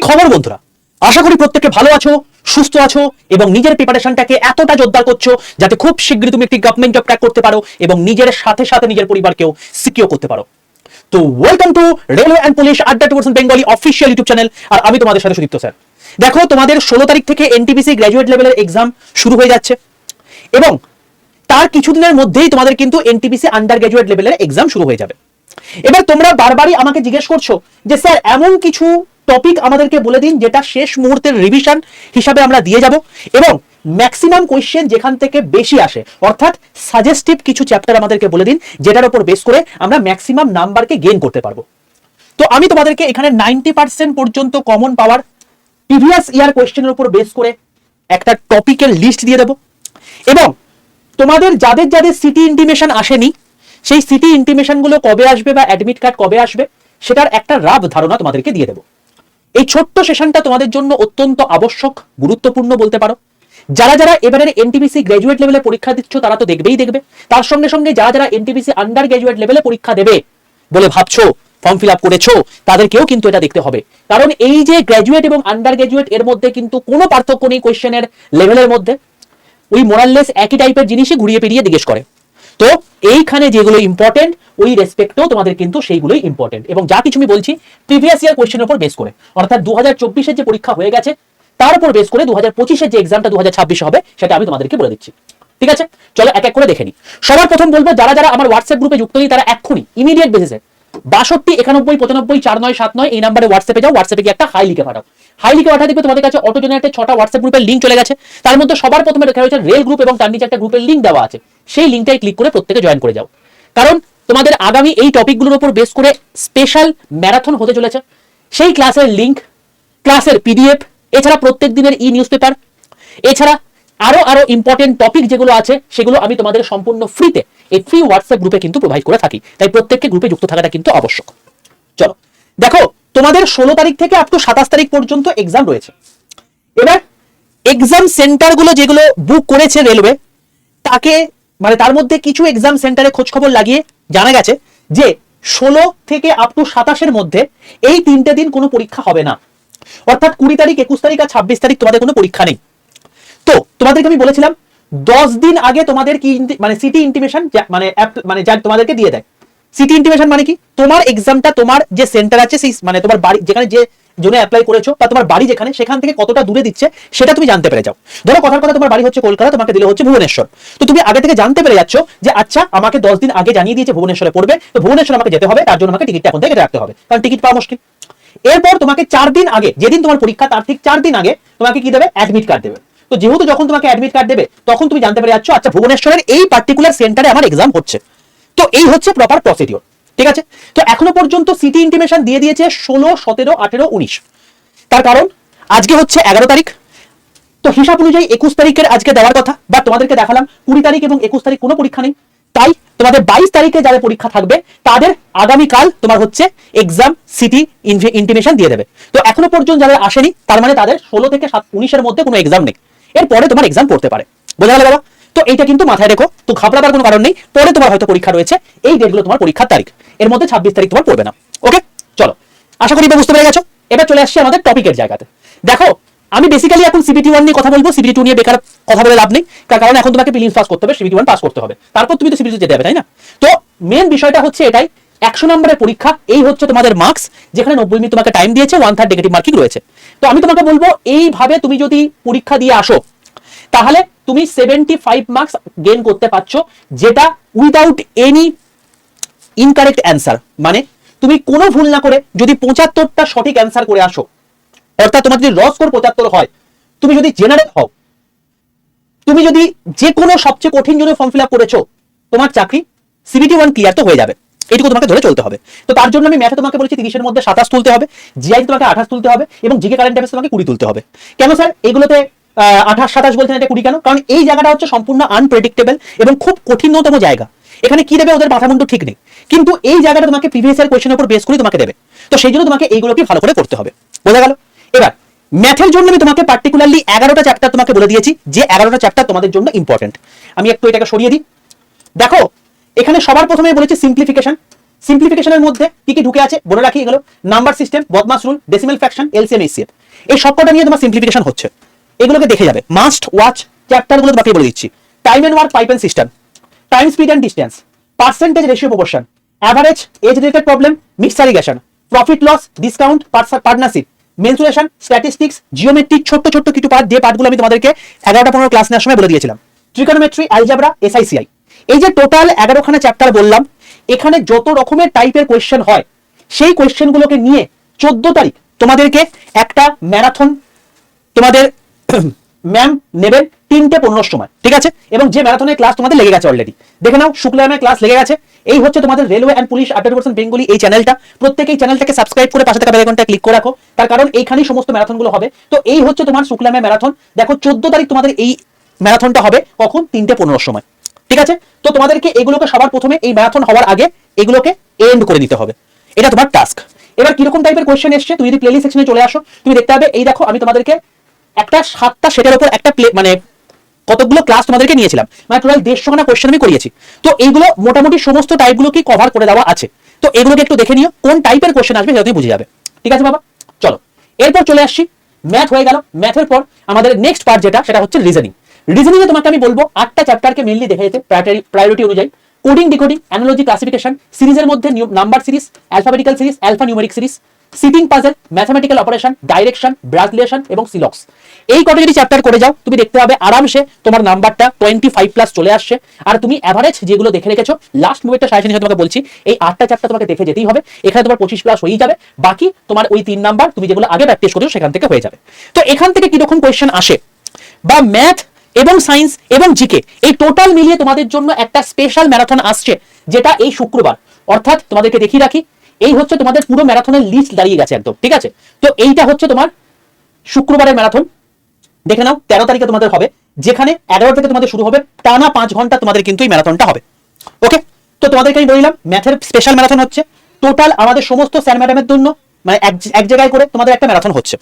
খবর বন্ধুরা, আশা করি প্রত্যেকে ভালো আছো, সুস্থ আছো এবং নিজের প্রিপারেশনটাকে এতটা জোরদার করছো যাতে খুব শীঘ্রই তুমি একটি গভর্নমেন্ট জব ক্র্যাক করতে পারো এবং নিজের সাথে সাথে নিজের পরিবারকেও সিকিউর করতে পারো। তো welcome to railway and police আড্ডা 2% বেঙ্গলি অফিসিয়াল ইউটিউব চ্যানেল। আর আমি তোমাদের সাথে সুদীপ্ত স্যার। দেখো, তোমাদের 16 তারিখ থেকে এনটিপিসি গ্র্যাজুয়েট লেভেলের এক্সাম শুরু হয়ে যাচ্ছে এবং তার কিছুদিনের মধ্যেই তোমাদের কিন্তু এনটিপিসি আন্ডার গ্র্যাজুয়েট লেভেলের এক্সাম শুরু হয়ে যাবে। এবার তোমরা বারবারই আমাকে জিজ্ঞেস করছো যে স্যার এমন কিছু টপিক আমাদেরকে বলে দিন যেটা শেষ মুহূর্তের রিভিশন হিসাবে আমরা দিয়ে যাব এবং ম্যাক্সিমাম কোয়েশ্চেন যেখান থেকে বেশি আসে, অর্থাৎ সাজেস্টিভ কিছু চ্যাপ্টার আমাদেরকে বলে দিন যেটার উপর বেস করে আমরা ম্যাক্সিমাম নাম্বারকে গেইন করতে পারবো। তো আমি তোমাদেরকে এখানে 90% পর্যন্ত কমন পাওয়ার প্রিভিয়াস ইয়ার কোয়েশ্চেনের উপর বেস করে একটা টপিকের লিস্ট দিয়ে দেবো এবং তোমাদের যাদের যাদের সিটি ইন্টিমেশন আসেনি সেই সিটি ইন্টিমেশন গুলো কবে আসবে বা অ্যাডমিট কার্ড কবে আসবে সেটার একটা রাফ ধারণা তোমাদেরকে দিয়ে দেবো। এই ছোট্ট সেশনটা তোমাদের জন্য অত্যন্ত আবশ্যক, গুরুত্বপূর্ণ বলতে পারো। যারা যারা এবারের এনটিপিসি গ্র্যাজুয়েট লেভেলে পরীক্ষা দিচ্ছ তারা তো দেখবেই দেখবে, তার সঙ্গে সঙ্গে যারা যারা এনটিপিসি আন্ডার গ্র্যাজুয়েট লেভেলে পরীক্ষা দেবে বলে ভাবছো, ফর্ম ফিল আপ করেছো, তাদেরকেও কিন্তু এটা দেখতে হবে। কারণ এই যে গ্র্যাজুয়েট এবং আন্ডার গ্র্যাজুয়েট এর মধ্যে কিন্তু কোনো পার্থক্য নেই কোয়েশ্চেনের লেভেলের মধ্যে, ওই মোরাললেস একই টাইপের জিনিসই ঘুরিয়ে পেরিয়ে জিজ্ঞেস করে। তো এইখানে যেগুলো ইম্পর্টেন্ট ওই রেসপেক্টেও তোমাদের কিন্তু সেইগুলোই ইম্পর্টেন্ট এবং যা কিছু আমি বলছি প্রিভিয়াস ইয়ার কোয়েশ্চেনের উপর বেস করে, অর্থাৎ 2024-এর যে পরীক্ষা হয়ে গেছে তার উপর বেস করে 2025-এর যে এক্সামটা 2026 হবে সেটা আমি তোমাদেরকে বলে দিচ্ছি। ঠিক আছে, চলো এক এক করে দেখে নিই। সবার প্রথম বলবো যারা যারা আমার হোয়াটসঅ্যাপ গ্রুপে যুক্ত নেই তারা এক্ষুনি ইমিডিয়েট বেসিসে 62 91 95 4979 এই নাম্বারে হোয়াটসঅ্যাপে যাও, হোয়াটসঅ্যাপে গিয়ে একটা হাই লিখে পাঠাও। হাই লিখে পাঠা দেখবে তোমাদের কাছে অটো জেনারেটেড 6টা হোয়াটসঅ্যাপ গ্রুপের লিঙ্ক চলে গেছে। তার মধ্যে সবার প্রথমে লেখা রয়েছে রেল গ্রুপ এবং তার নিচে একটা গ্রুপের লিঙ্ক দেওয়া আছে, সেই লিঙ্কটাই ক্লিক করে প্রত্যেকে জয়েন করে যাও। কারণ তোমাদের আগামী এই টপিকগুলোর উপর বেস করে স্পেশাল ম্যারাথন হতে চলেছে। সেই ক্লাসের লিঙ্ক, ক্লাসের পিডিএফ, এছাড়া প্রত্যেক দিনের ই নিউজ পেপার, এছাড়া আরো ইম্পর্টেন্ট টপিক যেগুলো আছে সেগুলো আমি তোমাদের সম্পূর্ণ ফ্রিতে এই ফ্রি হোয়াটসঅ্যাপ গ্রুপে কিন্তু প্রোভাইড করে থাকি, তাই প্রত্যেককে গ্রুপে যুক্ত থাকাটা কিন্তু আবশ্যক। চলো দেখো, তোমাদের 16 তারিখ থেকে আপ টু 27 তারিখ পর্যন্ত এক্সাম রয়েছে। এবার এক্সাম সেন্টারগুলো যেগুলো বুক করেছে রেলওয়ে তাকে মানে তার মধ্যে কিছু এক্সাম সেন্টারে খোঁজ খবর লাগিয়ে জানা গেছে যে 16 থেকে আপ টু 27-এর মধ্যে এই 3টে দিন কোনো পরীক্ষা হবে না, অর্থাৎ 20 তারিখ 21 তারিখ আর 26 তারিখ তোমাদের কোনো পরীক্ষা নেই। তো তোমাদেরকে আমি বলেছিলাম 10 দিন আগে তোমাদের কি মানে সিটি ইন্টিমেশন মানে যা তোমাদেরকে দিয়ে দেয়। সিটি ইন্টিমেশন মানে কি, তোমার এক্সামটা তোমার যে সেন্টার আছে সেই মানে তোমার বাড়ি যেখানে যে জন্য অ্যাপ্লাই করেছো বা তোমার বাড়ি যেখানে সেখান থেকে কতটা দূরে দিচ্ছে সেটা তুমি জানতে পেরে যাও। ধরো কথার কথা তোমার বাড়ি হচ্ছে কলকাতা, তোমাকে দিলে হচ্ছে ভুবনেশ্বর, তো তুমি আগে থেকে জানতে পেরে যাচ্ছ যে আচ্ছা আমাকে 10 দিন আগে জানিয়ে দিয়েছে ভুবনেশ্বরে পড়বে, তো ভুবনেশ্বর আমাকে যেতে হবে, তার জন্য আমাকে টিকিটটা এখন থেকে কেটে রাখতে হবে, কারণ টিকিট পাওয়া মুশকিল। এরপর তোমাকে 4 দিন আগে, যেদিন তোমার পরীক্ষা তার ঠিক 4 দিন আগে তোমাকে কি দেবে, অ্যাডমিট কার্ড দেবে। তো যেহেতু যখন তোমাকে অ্যাডমিট কার্ড দেবে তখন তুমি জানতে পেরে যাচ্ছ আচ্ছা ভুবনেশ্বরের এই পার্টিকুলার সেন্টারে আমার এক্সাম হচ্ছে। তো এই হচ্ছে প্রপার প্রসিডিওর। ঠিক আছে, তো এখনো পর্যন্ত সিটি ইন্টিমেশন দিয়ে দিয়েছে 16, 17, 18, 19। তার কারণ আজকে হচ্ছে 11 তারিখ, তো হিসাব অনুযায়ী 21 তারিখের আজকে দেওয়ার কথা, বা তোমাদেরকে দেখালাম 20 তারিখ এবং 21 তারিখ কোনো পরীক্ষা নেই, তাই তোমাদের 22 তারিখে যাদের পরীক্ষা থাকবে তাদের আগামীকাল তোমার হচ্ছে এক্সাম সিটি ইন্টিমেশন দিয়ে দেবে। তো এখনো পর্যন্ত যাদের আসেনি তার মানে তাদের 16 থেকে 19-এর মধ্যে কোনো এক্সাম নেই, এরপরে তোমার এক্সাম পড়তে পারে। বোঝা গেল বাবা? তো এইটা কিন্তু মাথায় রেখো, তো ঘাবড়াবার কোনো কারণ নেই। পরে তোমার হয়তো পরীক্ষা রয়েছে, এই ডেটগুলো তোমার পরীক্ষার তারিখ, এর মধ্যে 26 তারিখ তোমার পড়বে না। ওকে, চলো আশা করি বুঝতে পেরে গেছো। এবার চলে আসছি আমাদের টপিকের জায়গাতে। দেখো, আমি বেসিক্যালি এখন সিবিটি 1 নিয়ে কথা বলবো, সিবিটি 2 নিয়ে বেকার কথা বলে লাভ নেই, কারণ এখন তোমাকে প্রিলিমস পাস করতে হবে, সিবিটি 1 পাস করতে হবে, তারপর তুমি তো সিবিটি যেতে হবে, তাই না? তো মেন বিষয়টা হচ্ছে এটাই, 100 নম্বরের পরীক্ষা, এই হচ্ছে তোমাদের মার্কস, যেখানে 90 মিনিট তোমাকে টাইম দিয়েছে, 1/3 নেগেটিভ মার্কিং রয়েছে। তো আমি তোমাকে বলবো এইভাবে তুমি যদি পরীক্ষা দিয়ে আসো তাহলে তুমি 75 মার্কস গেইন করতে পারছো, যেটা উইদাউট এনি ইনকারেক্ট অ্যান্সার। মানে তুমি কোনো ভুল না করে যদি 75টা সঠিক অ্যান্সার করে আসো, অর্থাৎ তোমার যদি র স্কোর 75 হয়, তুমি যদি জেনারেল হও, তুমি যদি যে কোনো সবচেয়ে কঠিন জন্য ফর্ম ফিল আপ করেছো, তোমার চাকরি সিবিটি 1 ক্লিয়ার তো হয়ে যাবে, এটুকু তোমাকে ধরে চলতে হবে। তো তার জন্য আমি ম্যাথে তোমাকে বলেছি 30-এর মধ্যে 27 তুলতে হবে, জিআই তোমাকে 28 তুলতে হবে এবং জিকে কারেন্ট অ্যাফেয়ার্স তোমাকে 20 তুলতে হবে। কেন স্যার এগুলোতে 28, 27 বলছেন, এটা 20 কেন? কারণ এই জায়গাটা হচ্ছে সম্পূর্ণ আনপ্রেডিক্টেবল এবং খুব কঠিনতম জায়গা, এখানে কি দেবে ওদের মাথা মুন্ডু ঠিক নেই, কিন্তু এই জায়গাটা তোমাকে প্রিভিয়াস ইয়ার কোয়েশ্চেনের উপর বেস করে তোমাকে দেবে, তো সেই জন্য তোমাকে এইগুলোকে ভালো করে করতে হবে। বোঝা গেল? এবার ম্যাথের জন্য আমি তোমাকে পার্টিকুলারলি 11টা চ্যাপ্টার তোমাকে বলে দিয়েছি, যে 11টা চ্যাপ্টার তোমাদের জন্য ইম্পর্টেন্ট। আমি একটু এটাকে সরিয়ে দিই। দেখো, এখানে সবার প্রথমে বলেছি সিম্পলিফিকেশন, সিম্পলিফিকেশনের মধ্যে কি কি ঢুকে আছে বলে রাখি, এগুলো নাম্বার সিস্টেম, বদমাস rule, decimal fraction, LCM, HCF, এই সবকটা নিয়ে তোমার সিম্পলিফিকেশন হচ্ছে। এগুলোকে দেখে যাবে, মাস্ট ওয়াচ চ্যাপ্টারগুলো তোমাকে বলে দিচ্ছি। Time and work, pipe and cistern, time speed and distance, percentage ratio proportion, average, age related problem, mixed alligation, profit loss, discount, partnership, mensuration, statistics, geometry, ছোট্ট ছোট্ট কিছু পার্ট, যে পার্টগুলো আমি তোমাদেরকে 11টা-15 ক্লাস নেওয়ার সময় বলে দিয়েছিলাম। ট্রিগোনোমেট্রি, অ্যালজেব্রা, এসআইসিআই, এই যে টোটাল 11খানা চ্যাপ্টার বললাম, এখানে যত রকমের টাইপের কোয়েশ্চেন হয় সেই কোয়েশ্চেনগুলোকে নিয়ে 14 তারিখ তোমাদেরকে একটা ম্যারাথন তোমাদের ম্যাম নেবেন 3:15 সময়, ঠিক আছে? এবং যে ম্যারাথনের ক্লাস তোমাদের লেগে গেছে অলরেডি, দেখে নাও, শুক্লায়ামের ক্লাস লেগে গেছে। এই হচ্ছে তোমাদের railway and police update version Bengali এই চ্যানেলটা। প্রত্যেকেই চ্যানেলটাকে সাবস্ক্রাইব করে পাশে থাকা বেল আইকনটা ক্লিক করে রাখো, তার কারণ এইখানেই সমস্ত ম্যারাথনগুলো হবে। তো এই হচ্ছে তোমার শুক্লায়ামের ম্যারাথন। দেখো 14 তারিখ তোমাদের এই ম্যারাথনটা হবে, কখন? 3:15 সময়, ঠিক আছে? তো তোমাদেরকে এগুলোকে সবার প্রথমে এই ম্যারাথন হওয়ার আগে এগুলোকে এন্ড করে দিতে হবে, এটা তোমার টাস্ক। এবার কিরকম টাইপের কোয়েশ্চেন এসছে, তুমি যদি প্লেলিস্ট সেকশনে চলে আসো, তুমি দেখতে পাবে, এই দেখো আমি তোমাদেরকে একটা 7টা সেটের উপর একটা মানে কতগুলো ক্লাস তোমাদেরকে নিয়েছিলাম, মানে টোটাল 150খানা কোয়েশ্চেন আমি করিয়েছি। তো এইগুলো মোটামুটি সমস্ত টাইপগুলো কি কভার করে দেওয়া আছে। তো এগুলোকে একটু দেখে নিও, কোন টাইপের কোয়েশ্চেন আসবে সেটা তুমি বুঝে যাবে, ঠিক আছে বাবা? চলো এরপর চলে আসছি, ম্যাথ হয়ে গেল। ম্যাথের পর আমাদের নেক্সট পার্ট যেটা, সেটা হচ্ছে রিজনিং। রিজনিংয়ে তোমাকে আমি বলবো 8টা চ্যাপ্টারকে মেইনলি দেখে যেতে প্রায়োরিটি অনুযায়ী। কোডিং, ডিকোডিং, অ্যানালজি, ক্লাসিফিকেশন, সিরিজের মধ্যে number series, alphabetical series, alpha numeric series, seating puzzle, mathematical operation, direction, ব্রাজলেশন এবং সিলক্স, এই কটা যদি চ্যাপ্টার করে যাও, তুমি দেখতে পাবে আরামসে তোমার নাম্বারটা 25+ চলে আসছে। আর তুমি অ্যাভারেজ যেগুলো দেখে রেখেছো, লাস্ট মুভেরটা সাজেশন হিসেবে তোমাকে বলছি, এই 8টা চ্যাপ্টার তোমাকে দেখে যেতেই হবে। এখানে তোমার 25+ হয়েই যাবে, বাকি তোমার ওই 3 নাম্বার তুমি যেগুলো আগে প্র্যাকটিস করেছো সেখান থেকে হয়ে যাবে। তো এখান থেকে কিরকম কোয়েশ্চেন আসে, বা ম্যাথ এবং সায়েন্স এবং জিকে এই টোটাল মিলিয়ে তোমাদের জন্য একটা স্পেশাল ম্যারাথন আসছে, যেটা এই শুক্রবার, অর্থাৎ তোমাদেরকে দেখিয়ে রাখি, এই হচ্ছে তোমাদের পুরো ম্যারাথনের লিস্ট দাঁড়িয়ে গেছে একদম, ঠিক আছে? তো এইটা হচ্ছে তোমার শুক্রবারের ম্যারাথন, দেখে নাও 13 তারিখে তোমাদের হবে, যেখানে 11 থেকে তোমাদের শুরু হবে, টানা 5 ঘন্টা তোমাদের কিন্তু এই ম্যারাথনটা হবে। ওকে, তো তোমাদেরকে আমি বললাম ম্যাথের স্পেশাল ম্যারাথন হচ্ছে, টোটাল আমাদের সমস্ত স্যার ম্যাডামের জন্য, মানে এক জায়গায় করে তোমাদের একটা ম্যারাথন হচ্ছে।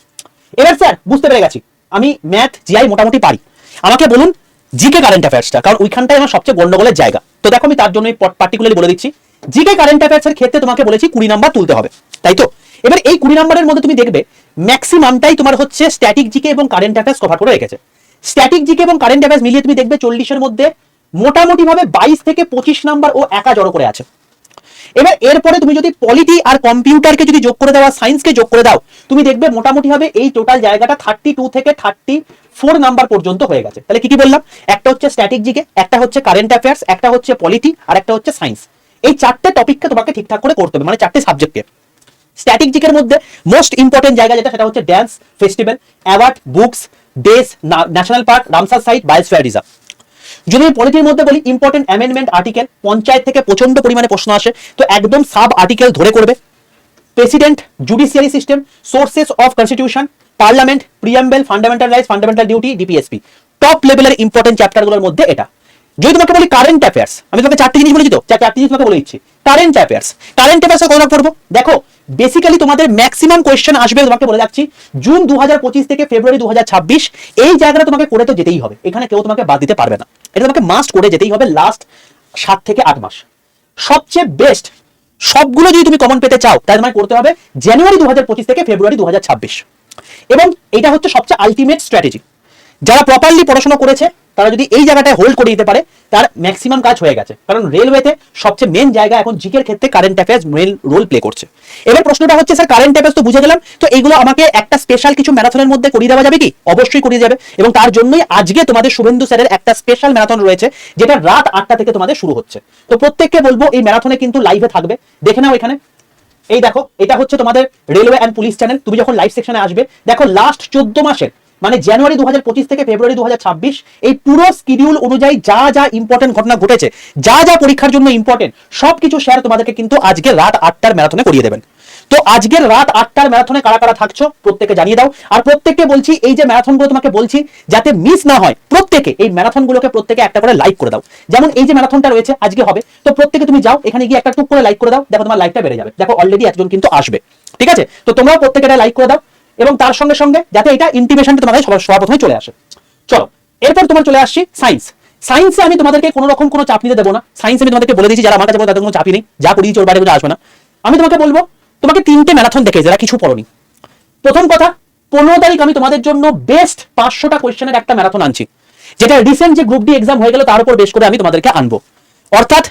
এবার স্যার বুঝতে পেরে গেছি, আমি ম্যাথ জিআই মোটামুটি পারি, আমাকে বলুন জিকে কারেন্ট অ্যাফেয়ার্সটা, কারণ ওইখানটাই আমার সবচেয়ে গন্ডগোলের জায়গা। তো দেখো আমি তার জন্য পার্টিকুলারলি বলে দিচ্ছি, জিকে কারেন্ট অ্যাফেয়ার্সের ক্ষেত্রে তোমাকে বলেছি 20 নাম্বার তুলতে হবে, তাই তো? এবার এই 20 নাম্বারের মধ্যে তুমি দেখবে ম্যাক্সিমামটাই তোমার হচ্ছে স্ট্যাটিক জিকে এবং কারেন্ট অ্যাফেয়ার্স কভার করে রেখেছে। স্ট্যাটিক জিকে এবং কারেন্ট অ্যাফেয়ার্স মিলিয়ে তুমি দেখবে 40-এর মধ্যে মোটামুটি ভাবে 22 থেকে 25 নাম্বার ও একা জড়ো করে আছে। এবার এরপরে তুমি যদি পলিটি আর কম্পিউটারকে যদি যোগ করে দাও আর সায়েন্সকে যোগ করে দাও, তুমি দেখবে মোটামুটি ভাবে এই টোটাল জায়গাটা 32 থেকে 34 নাম্বার পর্যন্ত হয়ে গেছে। তাহলে কি কি বললাম? একটা হচ্ছে স্ট্যাটিক জিকে, একটা হচ্ছে কারেন্ট অ্যাফেয়ার্স, একটা হচ্ছে পলিটি, আর একটা হচ্ছে সায়েন্স। এই 4টে টপিককে তোমাকে ঠিকঠাক করে করতে হবে, মানে 4টে সাবজেক্টে। স্ট্যাটিক জিকের মধ্যে মোস্ট ইম্পর্টেন্ট জায়গা যেটা, সেটা হচ্ছে dance, festival, award, books, days, national park, Ramsar site, biosphere reserve. যদি আমি পলিটির মধ্যে বলি, ইম্পর্টেন্ট অ্যামেন্ডমেন্ট আর্টিকেল, পঞ্চায়েত থেকে প্রচন্ড পরিমাণে প্রশ্ন আসে, তো একদম সাব আর্টিকেল ধরে করবে। President, judiciary system, sources of constitution, parliament, preamble, fundamental rights, fundamental duty, DPSP, top লেভেলের ইম্পর্টেন্ট চ্যাপ্টারগুলোর মধ্যে এটা। যদি তোমাকে বলি কারেন্ট অ্যাফেয়ার্স, আমি তোমাকে 4টে জিনিস বলেছি, তো 4টে জিনিস তোমাকে বলে দিচ্ছি। কারেন্ট অ্যাফেয়ার্স, কারেন্ট অ্যাফেয়ার্স কথা পড়বো, দেখো বেসিক্যালি তোমাদের ম্যাক্সিমাম কোয়েশ্চেন আসবে, তোমাকে বলে যাচ্ছি, জুন 2025 থেকে ফেব্রুয়ারি 2026, এই জায়গাটা তোমাকে করে তো যেতেই হবে, এখানে কেউ তোমাকে বাদ দিতে পারবে না, এটা তোমাকে মাস্ট করে যেতেই হবে লাস্ট 7 থেকে 8 মাস। সবচেয়ে বেস্ট সবগুলো যদি তুমি কমন পেতে চাও, তাহলে তোমাকে করতে হবে জানুয়ারি 2025 থেকে ফেব্রুয়ারি 2026, এবং এটা হচ্ছে সবচেয়ে আলটিমেট স্ট্র্যাটেজি। যারা প্রপারলি পড়াশোনা করেছে তারা যদি এই জায়গাটায় হোল্ড করে দিতে পারে, তার ম্যাক্সিমাম কাজ হয়ে গেছে, কারণ রেলওয়েতে সবচেয়ে মেন জায়গা এখন জিকের ক্ষেত্রে current affairs main role play করছে। এবার প্রশ্নটা হচ্ছে, স্যার কারেন্ট অ্যাফেয়ার্স তো বুঝে গেলাম, তো এইগুলো আমাকে একটা স্পেশাল কিছু ম্যারাথনের মধ্যে করিয়ে দেওয়া যাবে কি? অবশ্যই করিয়ে যাবে, এবং তার জন্যই আজকে তোমাদের শুভেন্দু স্যারের একটা স্পেশাল ম্যারাথন রয়েছে, যেটা রাত 8টা থেকে তোমাদের শুরু হচ্ছে। তো প্রত্যেককে বলবো এই ম্যারাথনে কিন্তু লাইভে থাকবে, দেখে নাও এখানে। এই দেখো, এটা হচ্ছে তোমাদের রেলওয়ে অ্যান্ড পুলিশ চ্যানেল। তুমি যখন লাইভ সেকশনে আসবে, দেখো লাস্ট 14 মাসের, মানে জানুয়ারি 2025 থেকে ফেব্রুয়ারি 2026, এই পুরো শিডিউল অনুযায়ী যা যা ইম্পর্টেন্ট ঘটনা ঘটেছে, যা যা পরীক্ষার জন্য ইম্পর্টেন্ট, সবকিছু শেয়ার তোমাদেরকে কিন্তু আজকে রাত 8টার ম্যারাথনে করিয়ে দেবেন। তো আজকের রাত 8টার ম্যারাথনে কারা কারা থাকছো প্রত্যেকে জানিয়ে দাও। আর প্রত্যেককে বলছি, এই যে ম্যারাথনগুলো তোমাকে বলছি, যাতে মিস না হয়, প্রত্যেকে এই ম্যারাথনগুলোকে প্রত্যেকে একটা করে লাইক করে দাও। যেমন এই যে ম্যারাথনটা রয়েছে আজকে হবে, তো প্রত্যেকে তুমি যাও এখানে গিয়ে একটা টুক করে লাইক করে দাও, দেখো তোমার লাইকটা বেড়ে যাবে। দেখো অলরেডি একজন কিন্তু আসবে, ঠিক আছে? তো তোমরাও প্রত্যেকে এটা লাইক করে দাও, এবং তার সঙ্গে সঙ্গে যাতে এটা ইন্টিমেশনটা তোমাদের সবার প্রথমে চলে আসে। চলো এরপর তোমার চলে আসছি সায়েন্স। সায়েন্সে আমি তোমাদেরকে কোনো রকম কোনো চাপ নিতে দেবো না। সায়েন্স আমি তোমাদেরকে বলে দিয়েছি, যারা আমার কাছে বলে তাদের কোনো চাপই নেই, যা করিয়েছি ওর বাইরে কোনো আসবে না। আমি তোমাকে বলবো, তোমাকে 3টে ম্যারাথন দেখে যারা কিছু পড়োনি। প্রথম কথা, 15 তারিখ আমি তোমাদের জন্য বেস্ট 500টা কোয়েশ্চেনের একটা ম্যারাথন আনছি, যেটা রিসেন্ট যে গ্রুপ ডি এক্সাম হয়ে গেল তার উপর বেশ করে আমি তোমাদেরকে আনবো। অর্থাৎ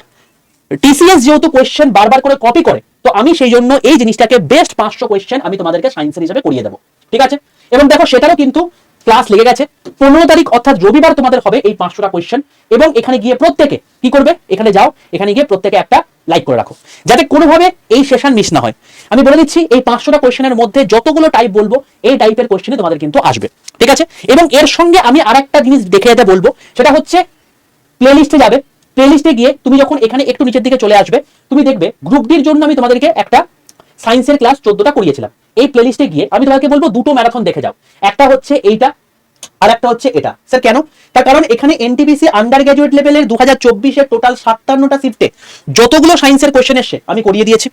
টিসিএস যেহেতু কোয়েশ্চেন বারবার করে কপি করে, তো আমি সেই জন্য এই জিনিসটাকে বেস্ট 500 কোয়েশ্চেন আমি তোমাদেরকে সায়েন্সের হিসেবে করিয়ে দেবো, ঠিক আছে? এবং দেখো সেটারও কিন্তু ক্লাস লেগে গেছে। 15 তারিখ অর্থাৎ রবিবার তোমাদের হবে এই 500টা কোয়েশ্চেন, এবং এখানে গিয়ে প্রত্যেকে কি করবে, এখানে যাও, এখানে গিয়ে প্রত্যেকে একটা লাইক করে রাখো, যাতে কোনোভাবে এই সেশন মিস না হয়। আমি বলে দিচ্ছি, এই 500টা কোয়েশ্চেনের মধ্যে যতগুলো টাইপ বলবো এই টাইপের কোয়েশ্চেনই তোমাদের কিন্তু আসবে, ঠিক আছে? এবং এর সঙ্গে আমি আরেকটা জিনিস দেখে যেতে বলবো, সেটা হচ্ছে প্লেলিস্টে যাবে। প্লেলিস্টে গিয়ে তুমি যখন এখানে একটু নিচের দিকে চলে আসবে, তুমি দেখবে গ্রুপ ডির জন্য আমি তোমাদেরকে একটা সায়েন্সের ক্লাস 14টা করিয়েছিলাম। এই প্লেলিস্টে গিয়ে আমি তোমাদেরকে বলবো দুটো ম্যারাথন দেখে যাও, একটা হচ্ছে এইটা আর একটা হচ্ছে এটা। স্যার কেন? তার কারণ এখানে এনটিপিসি আন্ডার গ্র্যাজুয়েট লেভেলের 2024 এর টোটাল 57টা শিফটে যতগুলো সায়েন্সের কোয়েশ্চেন এসে আমি করিয়ে দিয়েছি।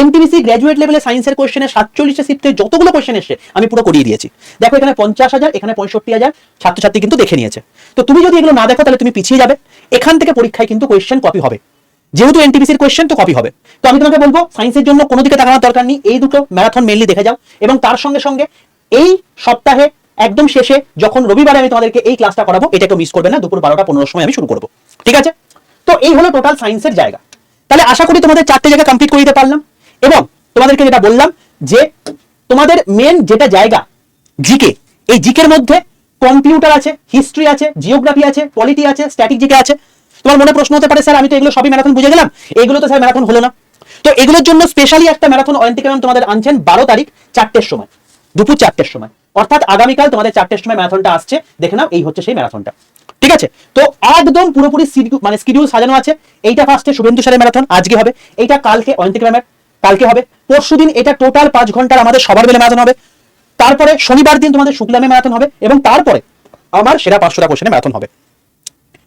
এনটিপিসি গ্র্যাজুয়েট লেভেলের সায়েন্সের কোয়েশ্চেনে 47টা শিফটে যতগুলো কোয়েশ্চেন এসে আমি পুরো করিয়ে দিয়েছি। দেখো এখানে 50,000, এখানে 65,000 ছাত্রছাত্রী কিন্তু দেখে নিয়েছে। তো তুমি যদি এগুলো না দেখো তাহলে তুমি পিছিয়ে যাবে। এখান থেকে পরীক্ষায় কিন্তু কোয়েশ্চেন কপি হবে, যেহেতু এনটিপিসির কোয়েশ্চেন তো কপি হবে। তো আমি তোমাকে বলবো সায়েন্সের জন্য কোনো দিকে তাকানোর দরকার নেই, এই দুটো ম্যারাথন মেনলি দেখে যাও। এবং তার সঙ্গে সঙ্গে এই সপ্তাহে একদম শেষে যখন রবিবারে আমি তোমাদেরকে এই ক্লাসটা করাবো, এটাকে মিস করবে না, দুপুর 12টা 15 সময় আমি শুরু করবো, ঠিক আছে? তো এই হলো টোটাল সায়েন্সের জায়গা। তাহলে আশা করি তোমাদের 4টে জায়গা কমপ্লিট করে দিতে পারলাম। এবং তোমাদেরকে যেটা বললাম যে তোমাদের মেন যেটা জায়গা জিকে, এই জিকের মধ্যে কম্পিউটার আছে, হিস্ট্রি আছে, জিওগ্রাফি আছে, পলিটি আছে, স্ট্যাটিক জিকে আছে। তোমার মনে প্রশ্ন হতে পারে, স্যার আমি তো এগুলো সবই ম্যারাথন বুঝে গেলাম, এগুলো তো স্যার ম্যারাথন হলো না। তো এগুলোর জন্য স্পেশালি একটা ম্যারাথন অয়ন্তিকা ম্যাম তোমাদের আনছেন 12 তারিখ 4টের সময়, দুপুর 4টের সময়। অর্থাৎ আগামীকাল তোমাদের 4টের সময় ম্যারাথনটা আসছে, দেখে নাও, এই হচ্ছে সেই ম্যারাথনটা, ঠিক আছে? তো একদম পুরোপুরি শিডিউল সাজানো আছে। এইটা ফার্স্টে শুভেন্দু স্যারের ম্যারাথন আজকে হবে, এইটা কালকে অয়ন্তিকা ম্যামের কালকে হবে, পরশুদিন এটা টোটাল 5 ঘন্টার আমাদের সবার মিলে ম্যারাথন হবে, তারপরে শনিবার দিন তোমাদের শুক্লামে ম্যারাথন হবে, এবং তারপরে আমার সেরা 500টা কোশ্চেনে ম্যারাথন হবে।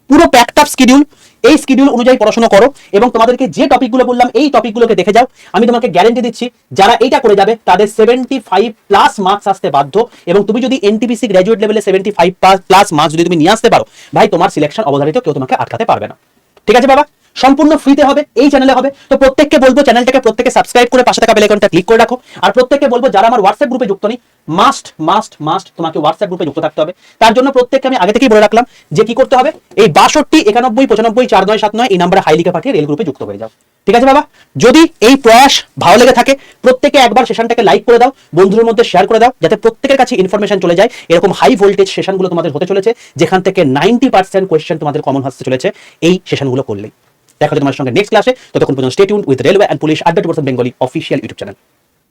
পুরো প্যাকড আপ শিডিউল। এই শিডিউল অনুযায়ী পড়াশোনা করো, এবং তোমাদেরকে যে টপিকগুলো বললাম এই টপিকগুলোকে দেখে যাও। আমি তোমাকে গ্যারান্টি দিচ্ছি, যারা এইটা করে যাবে তাদের 75+ মার্কস আসতে বাধ্য। এবং তুমি যদি এনটিপিসি গ্র্যাজুয়েট লেভেলে 75+ মার্কস যদি তুমি নিয়ে আসতে পারো, ভাই তোমার সিলেকশন অবধারিত, কেউ তোমাকে আটকাতে পারবে না, ঠিক আছে বাবা? সম্পূর্ণ ফ্রিতে হবে, এই চ্যানেলে হবে। তো প্রত্যেককে বলবো চ্যানেলটাকে প্রত্যেকে সাবস্ক্রাইব করে পাশে থাকা বেল আইকনটা ক্লিক করে রাখো। আর প্রত্যেককে বলবো যারা আমার হোয়াটসঅ্যাপ গ্রুপে যুক্ত নেই, মাস্ট মাস্ট মাস্ট তোমাকে হোয়াটসঅ্যাপ গ্রুপে যুক্ত থাকতে হবে। তার জন্য প্রত্যেককে আমি আগে থেকেই বলে রাখলাম যে কি করতে হবে, এই 62 91 95 4979 এই নাম্বারে হাই লিখে পাঠিয়ে রেল গ্রুপে যুক্ত হয়ে যাও, ঠিক আছে বাবা? যদি এই প্রয়াস ভালো লেগে থাকে, প্রত্যেকে একবার সেশনটাকে লাইক করে দাও, বন্ধুদের মধ্যে শেয়ার করে দাও, যাতে প্রত্যেকের কাছে ইনফরমেশন চলে যায়। এরকম হাই ভোল্টেজ সেশনগুলো তোমাদের হতে চলেছে, যেখান থেকে 90% কোয়েশ্চেন তোমাদের কমন আসতে চলেছে এই সেশনগুলো করলেই। দেখা হচ্ছে তোমার সঙ্গে নেক্সট ক্লাসে। ততক্ষণ পর্যন্ত stay tuned with railway and police @Bengali official YouTube channel.